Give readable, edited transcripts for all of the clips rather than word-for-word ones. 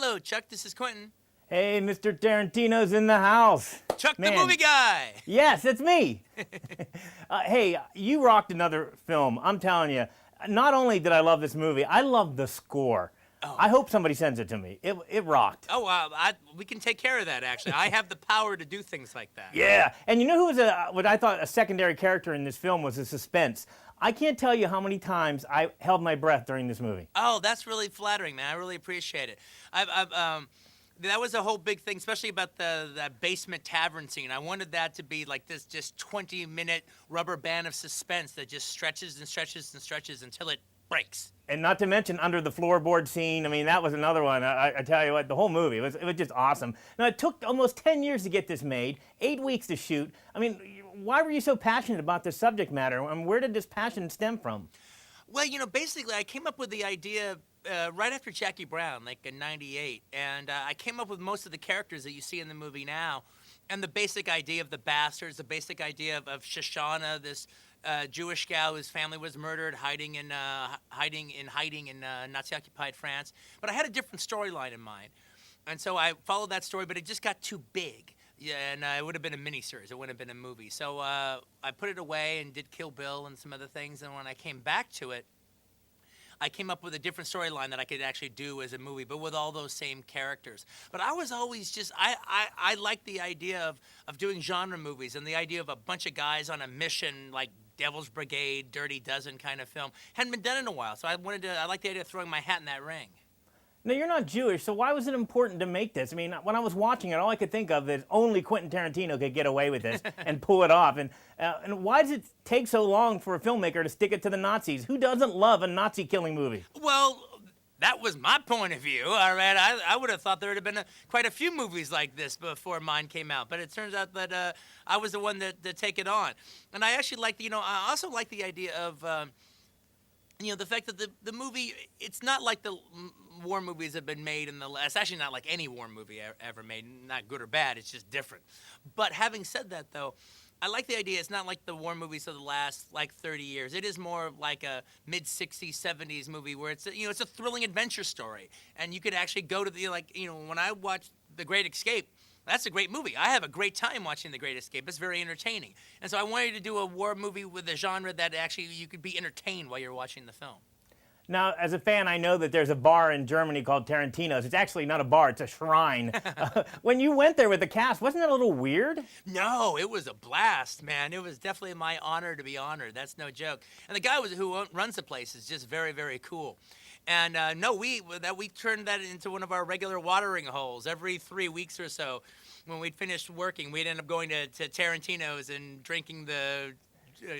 Hello, Chuck. This is Quentin. Hey, Mr. Tarantino's in the house. Chuck the Man. movie guy. Yes, it's me. Hey, you rocked another film. I'm telling you, not only did I love this movie, I love the score. Oh. I hope somebody sends it to me. It rocked. Oh, we can take care of that, actually. I have the power to do things like that. Yeah, and you know who was what I thought a secondary character in this film was? A suspense. I can't tell you how many times I held my breath during this movie. Oh, that's really flattering, man. I really appreciate it. That was a whole big thing, especially about that basement tavern scene. I wanted that to be like this just 20-minute rubber band of suspense that just stretches and stretches and stretches until it breaks. And not to mention under the floorboard scene. I mean, that was another one. I tell you what, the whole movie, it was just awesome. Now, it took almost 10 years to get this made, 8 weeks to shoot. I mean, why were you so passionate about this subject matter? I mean, where did this passion stem from? Well, basically, I came up with the idea right after Jackie Brown, like in '98, and I came up with most of the characters that you see in the movie now, and the basic idea of the bastards, the basic idea of Shoshana, this Jewish gal whose family was murdered, hiding in Nazi-occupied France. But I had a different storyline in mind, and so I followed that story, but it just got too big. Yeah, and it would have been a miniseries. It wouldn't have been a movie. So I put it away and did Kill Bill and some other things. And when I came back to it, I came up with a different storyline that I could actually do as a movie, but with all those same characters. But I was always just, I liked the idea of doing genre movies and the idea of a bunch of guys on a mission like Devil's Brigade, Dirty Dozen kind of film. Hadn't been done in a while, so I liked the idea of throwing my hat in that ring. Now, you're not Jewish, so why was it important to make this? I mean, when I was watching it, all I could think of is only Quentin Tarantino could get away with this and pull it off. And why does it take so long for a filmmaker to stick it to the Nazis? Who doesn't love a Nazi-killing movie? Well, that was my point of view, all right? I would have thought there would have been quite a few movies like this before mine came out, but it turns out that I was the one that take it on. And I actually like, I also like the idea of, the fact that the movie, it's not like the war movies have been made in the last, actually not like any war movie ever made, not good or bad, it's just different. But having said that, though, I like the idea. It's not like the war movies of the last like 30 years. It is more like a mid-60s, 70s movie where it's a thrilling adventure story, and you could actually go to when I watched The Great Escape. That's a great movie. I have a great time watching The Great Escape. It's very entertaining. And so I wanted to do a war movie with a genre that actually you could be entertained while you're watching the film. Now, as a fan, I know that there's a bar in Germany called Tarantinos. It's actually not a bar, it's a shrine. When you went there with the cast, wasn't that a little weird? No, it was a blast, man. It was definitely my honor to be honored. That's no joke. And the guy who runs the place is just very, very cool. And we turned that into one of our regular watering holes. Every 3 weeks or so, when we'd finished working, we'd end up going to Tarantino's and drinking the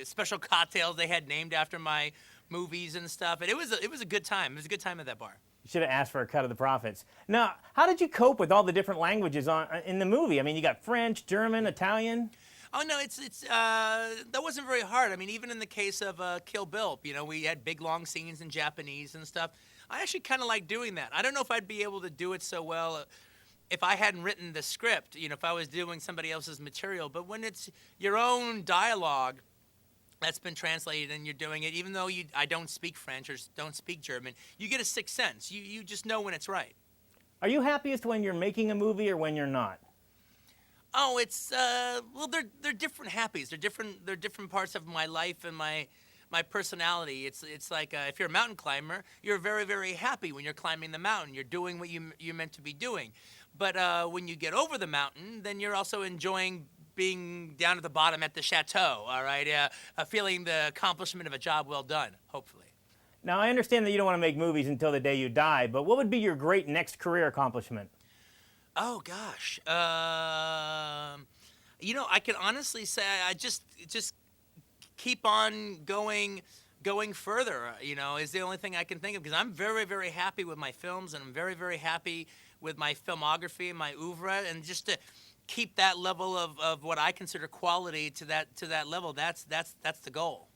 special cocktails they had named after my movies and stuff. And it was a good time. It was a good time at that bar. You should have asked for a cut of the profits. Now, how did you cope with all the different languages in the movie? I mean, you got French, German, Italian. Oh no, that wasn't very hard. I mean, even in the case of Kill Bill, we had big long scenes in Japanese and stuff. I actually kind of like doing that. I don't know if I'd be able to do it so well if I hadn't written the script. If I was doing somebody else's material. But when it's your own dialogue that's been translated and you're doing it, even though I don't speak French or don't speak German, you get a sixth sense. You just know when it's right. Are you happiest when you're making a movie or when you're not? Oh, it's they're different happies. They're different parts of my life and my personality. It's like if you're a mountain climber, you're very, very happy when you're climbing the mountain. You're doing what you're meant to be doing. But when you get over the mountain, then you're also enjoying being down at the bottom at the chateau, all right? Feeling the accomplishment of a job well done, hopefully. Now, I understand that you don't want to make movies until the day you die, but what would be your great next career accomplishment? Oh, gosh. I can honestly say I just keep on going further, is the only thing I can think of, because I'm very, very happy with my films, and I'm very, very happy with my filmography and my oeuvre, and just to keep that level of what I consider quality to that level, that's the goal.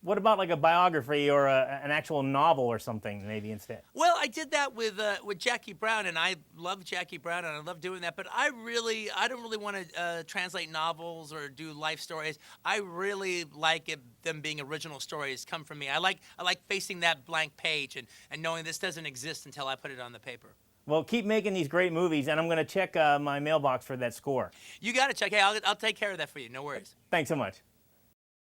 What about like a biography or an actual novel or something maybe instead? Well, I did that with Jackie Brown, and I love Jackie Brown, and I love doing that. But I don't really want to translate novels or do life stories. I really like them being original stories, come from me. I like facing that blank page and knowing this doesn't exist until I put it on the paper. Well, keep making these great movies, and I'm going to check my mailbox for that score. You got to check. Hey, I'll take care of that for you. No worries. Thanks so much.